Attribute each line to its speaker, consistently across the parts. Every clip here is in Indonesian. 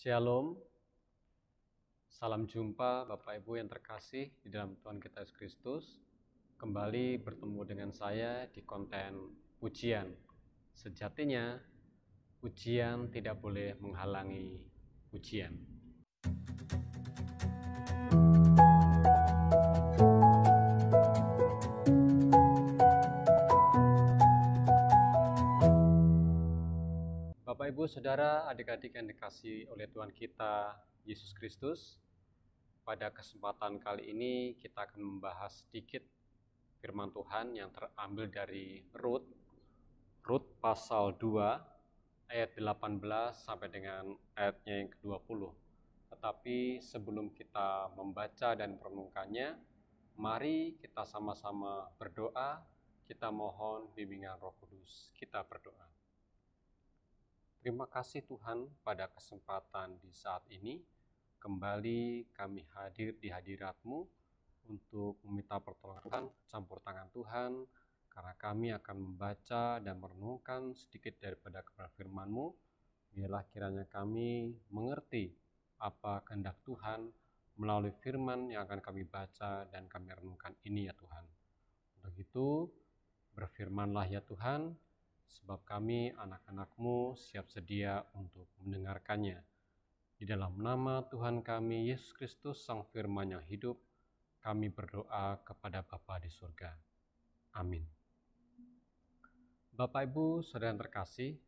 Speaker 1: Shalom, salam jumpa Bapak Ibu yang terkasih di dalam Tuhan kita Yesus Kristus. Kembali bertemu dengan saya di konten pujian. Sejatinya, pujian tidak boleh menghalangi pujian. Bapak Ibu Saudara, adik-adik yang dikasihi oleh Tuhan kita Yesus Kristus, pada kesempatan kali ini kita akan membahas sedikit firman Tuhan yang terambil dari Rut pasal 2 ayat 18 sampai dengan ayatnya yang ke-20. Tetapi sebelum kita membaca dan merenungkannya, mari kita sama-sama berdoa, kita mohon bimbingan Roh Kudus. Kita berdoa. Terima kasih Tuhan, pada kesempatan di saat ini kembali kami hadir di hadirat-Mu untuk meminta pertolongan Tuhan, campur tangan Tuhan, karena kami akan membaca dan merenungkan sedikit daripada kebenaran firman-Mu. Biarlah kiranya kami mengerti apa kehendak Tuhan melalui firman yang akan kami baca dan kami renungkan ini ya Tuhan. Untuk itu, berfirmanlah ya Tuhan, sebab kami anak-anak-Mu siap sedia untuk mendengarkannya. Di dalam nama Tuhan kami Yesus Kristus, Sang Firman yang hidup, kami berdoa kepada Bapa di surga. Amin. Bapak Ibu Saudara yang terkasih,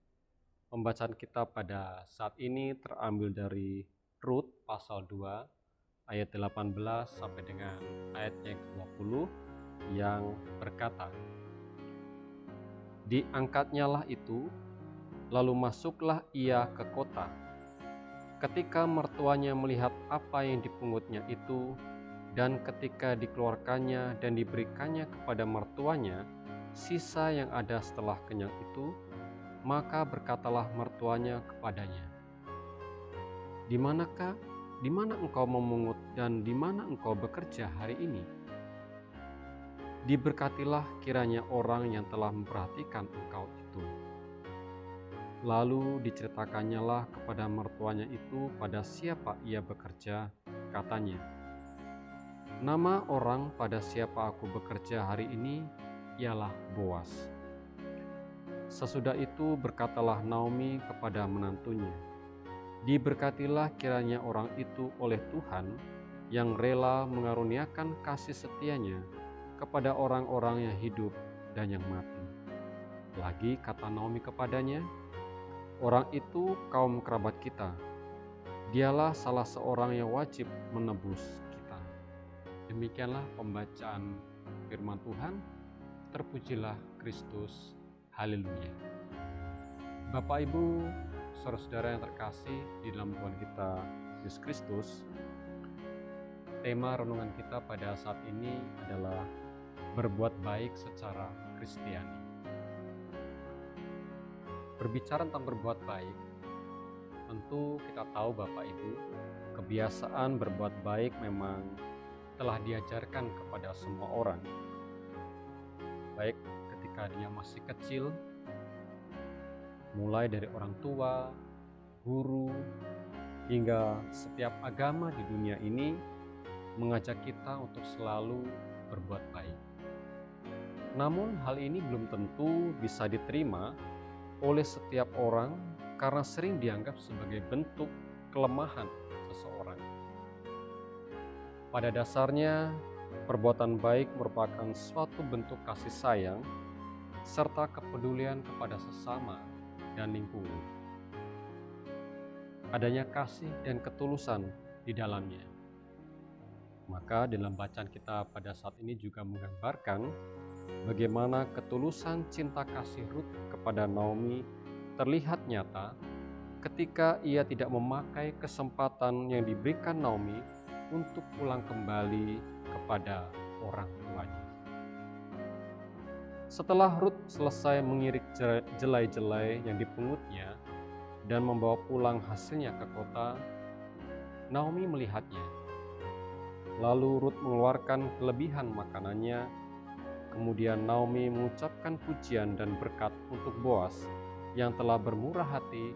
Speaker 1: pembacaan kita pada saat ini terambil dari Rut pasal 2 ayat 18 sampai dengan ayatnya ke-20 yang berkata, "Diangkatnyalah itu, lalu masuklah ia ke kota. Ketika mertuanya melihat apa yang dipungutnya itu, dan ketika dikeluarkannya dan diberikannya kepada mertuanya sisa yang ada setelah kenyang itu, maka berkatalah mertuanya kepadanya, 'Di mana engkau memungut dan di mana engkau bekerja hari ini? Diberkatilah kiranya orang yang telah memperhatikan engkau itu.' Lalu diceritakannya kepada mertuanya itu pada siapa ia bekerja, katanya, 'Nama orang pada siapa aku bekerja hari ini ialah Boas.' Sesudah itu berkatalah Naomi kepada menantunya, 'Diberkatilah kiranya orang itu oleh Tuhan yang rela mengaruniakan kasih setianya kepada orang-orang yang hidup dan yang mati.' Lagi kata Naomi kepadanya, 'Orang itu kaum kerabat kita. Dialah salah seorang yang wajib menebus kita.'" Demikianlah pembacaan firman Tuhan. Terpujilah Kristus. Haleluya. Bapak Ibu, saudara-saudara yang terkasih di dalam Tuhan kita Yesus Kristus, tema renungan kita pada saat ini adalah berbuat baik secara Kristiani. Berbicara tentang berbuat baik, tentu kita tahu Bapak Ibu, kebiasaan berbuat baik memang telah diajarkan kepada semua orang, baik ketika dia masih kecil, mulai dari orang tua, guru, hingga setiap agama di dunia ini mengajak kita untuk selalu berbuat baik. Namun hal ini belum tentu bisa diterima oleh setiap orang karena sering dianggap sebagai bentuk kelemahan seseorang. Pada dasarnya, perbuatan baik merupakan suatu bentuk kasih sayang serta kepedulian kepada sesama dan lingkungan. Adanya kasih dan ketulusan di dalamnya. Maka dalam bacaan kita pada saat ini juga menggambarkan bagaimana ketulusan cinta kasih Rut kepada Naomi terlihat nyata ketika ia tidak memakai kesempatan yang diberikan Naomi untuk pulang kembali kepada orang tuanya. Setelah Rut selesai mengirik jelai-jelai yang dipungutnya dan membawa pulang hasilnya ke kota, Naomi melihatnya. Lalu Rut mengeluarkan kelebihan makanannya. Kemudian Naomi mengucapkan pujian dan berkat untuk Boas yang telah bermurah hati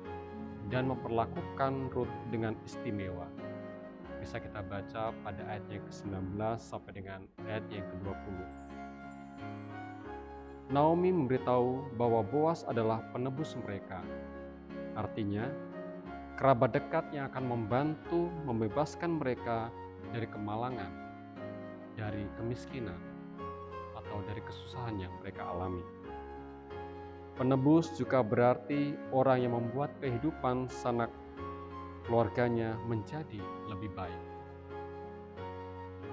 Speaker 1: dan memperlakukan Rut dengan istimewa. Bisa kita baca pada ayat yang ke-19 sampai dengan ayat yang ke-20. Naomi memberitahu bahwa Boas adalah penebus mereka. Artinya, kerabat dekat yang akan membantu membebaskan mereka dari kemalangan, dari kemiskinan, atau dari kesusahan yang mereka alami. Penebus juga berarti orang yang membuat kehidupan sanak keluarganya menjadi lebih baik.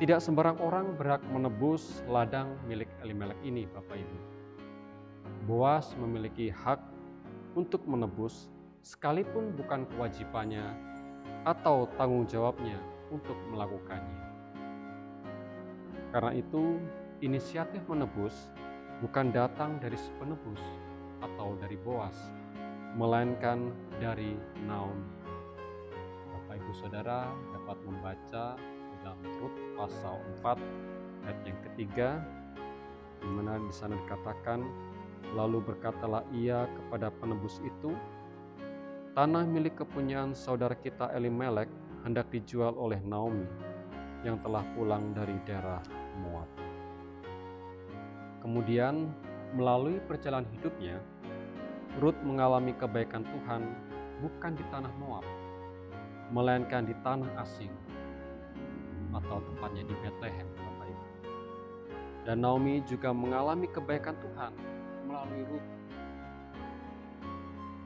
Speaker 1: Tidak sembarang orang berhak menebus ladang milik Elimelek ini, Bapak Ibu. Boas memiliki hak untuk menebus sekalipun bukan kewajibannya atau tanggung jawabnya untuk melakukannya. Karena itu, inisiatif menebus bukan datang dari si penebus atau dari Boas, melainkan dari Naomi. Bapak Ibu Saudara dapat membaca dalam Rut pasal 4 ayat yang ketiga, di mana di sana dikatakan, lalu berkatalah ia kepada penebus itu, tanah milik kepunyaan saudara kita Elimelek hendak dijual oleh Naomi yang telah pulang dari daerah Moab. Kemudian melalui perjalanan hidupnya, Rut mengalami kebaikan Tuhan bukan di tanah Moab, melainkan di tanah asing, atau tepatnya di Betlehem, Bapak Ibu. Dan Naomi juga mengalami kebaikan Tuhan melalui Rut.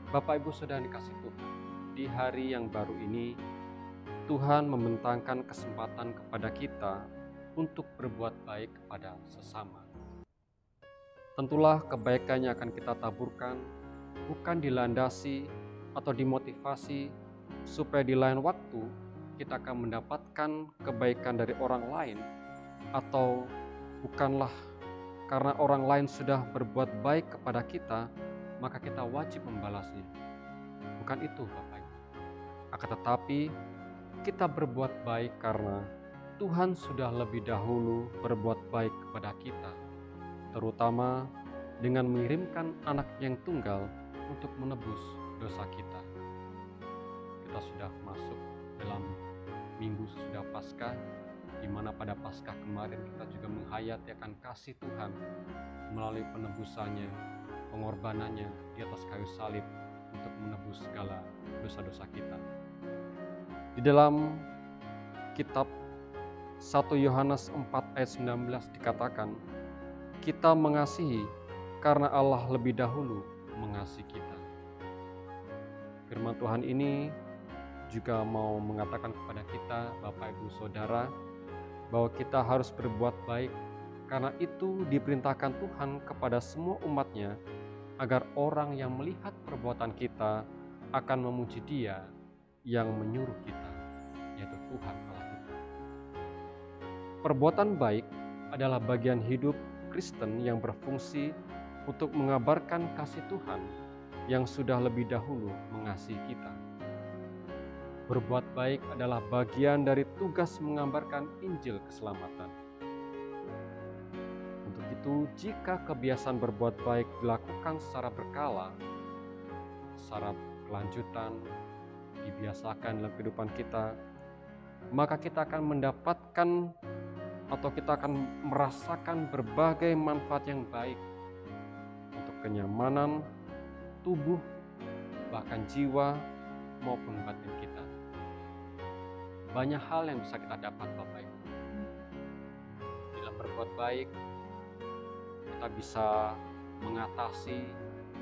Speaker 1: Bapak Ibu Saudara dikasih Tuhan, di hari yang baru ini, Tuhan membentangkan kesempatan kepada kita untuk berbuat baik kepada sesama. Tentulah kebaikan yang akan kita taburkan bukan dilandasi atau dimotivasi supaya di lain waktu kita akan mendapatkan kebaikan dari orang lain, atau bukanlah karena orang lain sudah berbuat baik kepada kita maka kita wajib membalasnya. Bukan itu, Bapak Ibu. Akan tetapi kita berbuat baik karena Tuhan sudah lebih dahulu berbuat baik kepada kita, terutama dengan mengirimkan anak yang tunggal untuk menebus dosa kita. Kita sudah masuk dalam minggu sesudah Paskah, di mana pada Paskah kemarin kita juga menghayati akan kasih Tuhan melalui penebusannya, pengorbanannya di atas kayu salib untuk menebus segala dosa-dosa kita. Di dalam kitab 1 Yohanes 4 ayat 19 dikatakan, kita mengasihi karena Allah lebih dahulu mengasihi kita. Firman Tuhan ini juga mau mengatakan kepada kita, Bapak Ibu Saudara, bahwa kita harus berbuat baik karena itu diperintahkan Tuhan kepada semua umatnya, agar orang yang melihat perbuatan kita akan memuji Dia yang menyuruh kita, yaitu Tuhan Allah kita. Perbuatan baik adalah bagian hidup Kristen yang berfungsi untuk mengabarkan kasih Tuhan yang sudah lebih dahulu mengasihi kita. Berbuat baik adalah bagian dari tugas mengabarkan Injil keselamatan. Untuk itu, jika kebiasaan berbuat baik dilakukan secara berkala, secara kelanjutan, dibiasakan dalam kehidupan kita, maka kita akan mendapatkan atau kita akan merasakan berbagai manfaat yang baik untuk kenyamanan tubuh, bahkan jiwa maupun batin kita. Banyak hal yang bisa kita dapat, Bapak Ibu. Dalam berbuat baik, kita bisa mengatasi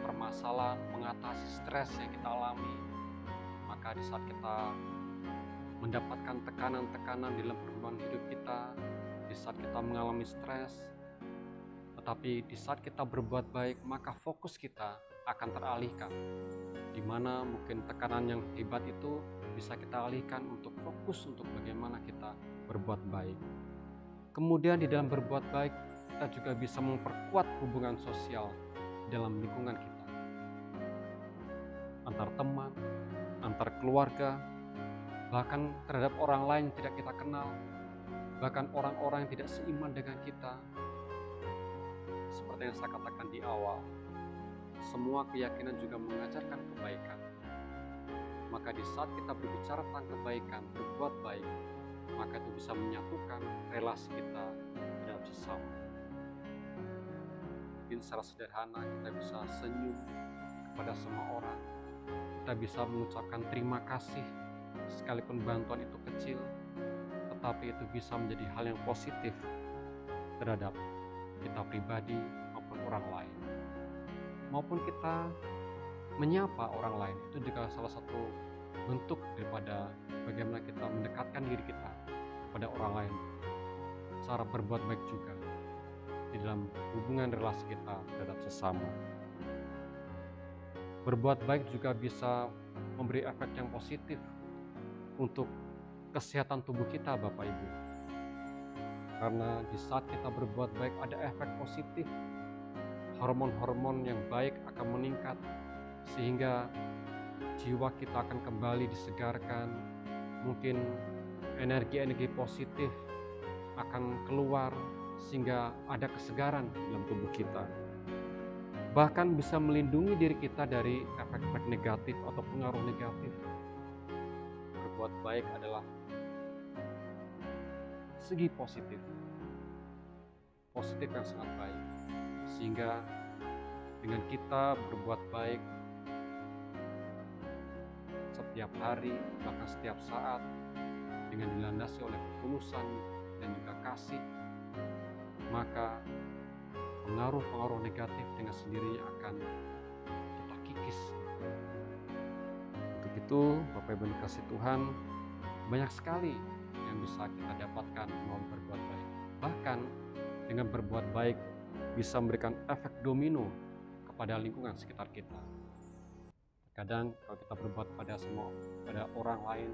Speaker 1: permasalahan, mengatasi stres yang kita alami. Maka di saat kita mendapatkan tekanan-tekanan di dalam perkembangan hidup kita, di saat kita mengalami stres, tetapi di saat kita berbuat baik, maka fokus kita akan teralihkan, di mana mungkin tekanan yang hebat itu bisa kita alihkan untuk fokus untuk bagaimana kita berbuat baik. Kemudian di dalam berbuat baik, kita juga bisa memperkuat hubungan sosial dalam lingkungan kita, antar teman, antar keluarga, bahkan terhadap orang lain yang tidak kita kenal, bahkan orang-orang yang tidak seiman dengan kita. Seperti yang saya katakan di awal, semua keyakinan juga mengajarkan kebaikan. di saat kita berbicara tentang kebaikan, berbuat baik, maka itu bisa menyatukan relasi kita terhadap sesama. Mungkin secara sederhana kita bisa senyum kepada semua orang, kita bisa mengucapkan terima kasih, sekalipun bantuan itu kecil, tetapi itu bisa menjadi hal yang positif terhadap kita pribadi maupun orang lain. Maupun kita menyapa orang lain, itu juga salah satu bentuk daripada bagaimana kita mendekatkan diri kita kepada orang lain. Cara berbuat baik juga di dalam hubungan relasi kita terhadap sesama. Berbuat baik juga bisa memberi efek yang positif untuk kesehatan tubuh kita, Bapak Ibu. Karena di saat kita berbuat baik ada efek positif, hormon-hormon yang baik akan meningkat, sehingga jiwa kita akan kembali disegarkan. Mungkin energi-energi positif akan keluar, sehingga ada kesegaran dalam tubuh kita. Bahkan bisa melindungi diri kita dari efek-efek negatif atau pengaruh negatif. Berbuat baik adalah segi positif yang sangat baik, sehingga dengan kita berbuat baik setiap hari, bahkan setiap saat, dengan dilandasi oleh ketulusan dan juga kasih, maka pengaruh-pengaruh negatif dengan sendirinya akan kita kikis. Untuk itu, Bapak Ibu dikasih Tuhan, banyak sekali yang bisa kita dapatkan melalui berbuat baik. Bahkan dengan berbuat baik bisa memberikan efek domino kepada lingkungan sekitar kita. Kadang kalau kita berbuat pada orang lain,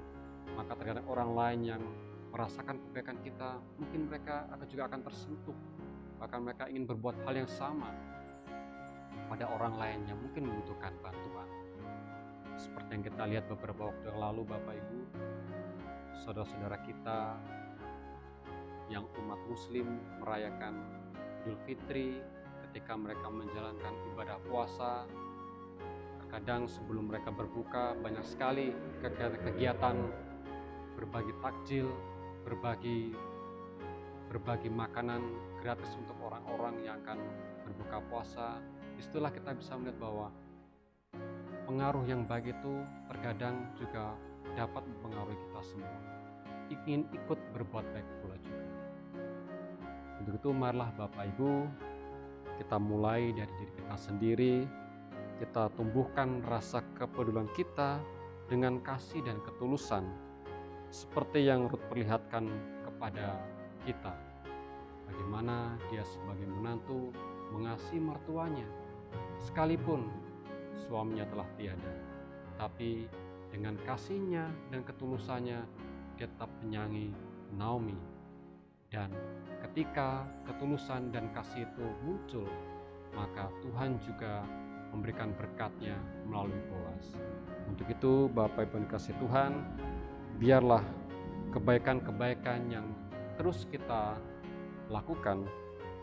Speaker 1: maka terkadang orang lain yang merasakan kebaikan kita, mungkin mereka juga akan tersentuh. Bahkan mereka ingin berbuat hal yang sama pada orang lain yang mungkin membutuhkan bantuan. Seperti yang kita lihat beberapa waktu yang lalu, Bapak Ibu, saudara-saudara kita yang umat Muslim merayakan Idul Fitri ketika mereka menjalankan ibadah puasa. Terkadang sebelum mereka berbuka, banyak sekali kegiatan berbagi takjil, berbagi makanan gratis untuk orang-orang yang akan berbuka puasa. Disitulah kita bisa melihat bahwa pengaruh yang baik itu terkadang juga dapat mempengaruhi kita semua, ingin ikut berbuat baik pula juga. Untuk itu marilah Bapak Ibu, kita mulai dari diri kita sendiri, kita tumbuhkan rasa kepedulian kita dengan kasih dan ketulusan, seperti yang Rut perlihatkan kepada kita. Bagaimana dia sebagai menantu mengasihi mertuanya, sekalipun suaminya telah tiada. Tapi dengan kasihnya dan ketulusannya, dia tetap menyayangi Naomi. Dan ketika ketulusan dan kasih itu muncul, maka Tuhan juga memberikan berkat-Nya melalui Boaz. Untuk itu, Bapak Ibu kasih Tuhan, biarlah kebaikan-kebaikan yang terus kita lakukan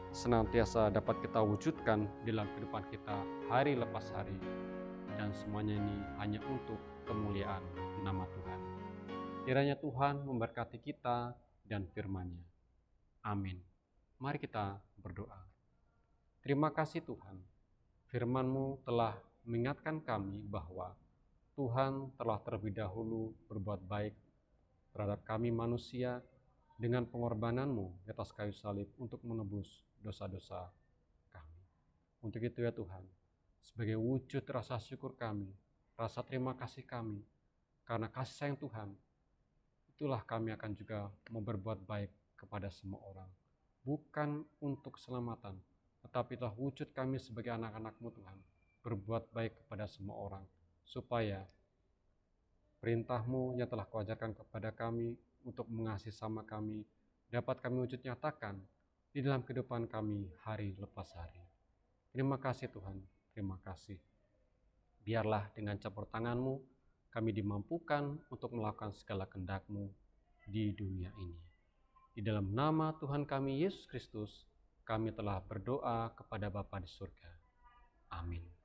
Speaker 1: senantiasa dapat kita wujudkan dalam kehidupan kita hari lepas hari, dan semuanya ini hanya untuk kemuliaan nama Tuhan. Kiranya Tuhan memberkati kita dan firman-Nya. Amin. Mari kita berdoa. Terima kasih Tuhan, firman-Mu telah mengingatkan kami bahwa Tuhan telah terlebih dahulu berbuat baik terhadap kami manusia dengan pengorbanan-Mu di atas kayu salib untuk menebus dosa-dosa kami. Untuk itu ya Tuhan, sebagai wujud rasa syukur kami, rasa terima kasih kami, karena kasih sayang Tuhan, itulah kami akan juga mau berbuat baik kepada semua orang. Bukan untuk keselamatan, tetapi telah wujud kami sebagai anak-anak-Mu Tuhan, berbuat baik kepada semua orang, supaya perintah-Mu yang telah Kau ajarkan kepada kami untuk mengasihi sama kami, dapat kami wujud nyatakan di dalam kehidupan kami hari lepas hari. Terima kasih Tuhan, terima kasih. Biarlah dengan campur tangan-Mu, kami dimampukan untuk melakukan segala kehendak-Mu di dunia ini. Di dalam nama Tuhan kami Yesus Kristus, kami telah berdoa kepada Bapa di surga. Amin.